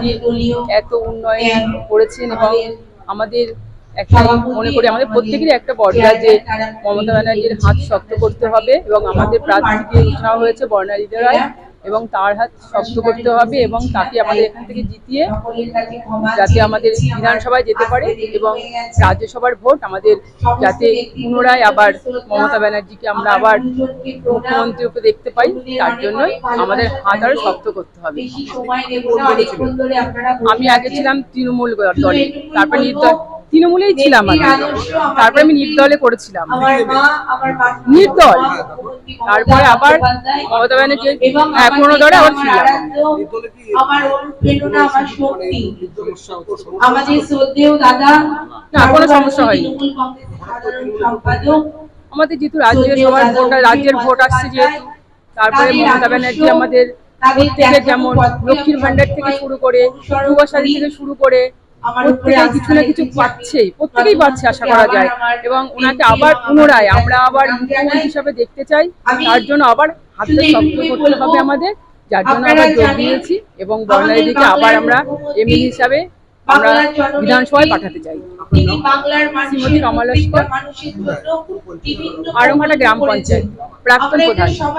দিদি এত উন্নয়ন করেছেন এবং আমাদের একটাই মনে করি আমাদের প্রত্যেকেরই একটা বর্ডার যে মমতা ব্যানার্জির হাত শক্ত করতে হবে এবং আমাদের প্রার্থীকে উৎসাহ হয়েছে বর্ণালীদের রায় এবং তার হাত শক্ত করতে হবে এবং তাকে আমাদের এখান থেকে জিতিয়ে যাতে আমাদের বিধানসভায় যেতে পারে এবং রাজ্যসভার ভোট আমাদের যাতে পুনরায় আবার মমতা ব্যানার্জিকে আমরা আবার মুখ্যমন্ত্রীকে দেখতে পাই তার জন্যই আমাদের হাত আরো শক্ত করতে হবে। আমি আগে ছিলাম তৃণমূল দলে, তারপর তৃণমূলেই ছিলাম আমি, তারপরে আমি নির্দলে করেছিলাম, নির্দল, তারপরে আবার মমতা ব্যানার্জি 15 দলে আবার ফিরলাম। না কোনো সমস্যা হয়নি আমাদের, যেহেতু রাজ্যের ভোট আসছে যেহেতু, তারপরে মমতা ব্যানার্জি আমাদের প্রত্যেকের যেমন লক্ষ্মীর ভান্ডার থেকে শুরু করে যুবসাথী থেকে শুরু করে প্রত্যেকেই কিছু না কিছু পাচ্ছেই, প্রত্যেকেই পাচ্ছে আশা করা যায় এবং ওনাকে আবার পুনরায় আমরা আবার মুখ্যমন্ত্রী হিসাবে দেখতে চাই, তার জন্য আবার হাতটা শক্ত করতে হবে আমাদের, যার জন্য আমরা যোগ দিয়েছি এবং বর্ণালীদিকে আবার আমরা এমএলএ হিসাবে আমরা বিধানসভায় পাঠাতে চাই। শ্রীমতী রমা লস্কর, আড়ংঘাটা গ্রাম পঞ্চায়েত প্রাক্তন প্রধান।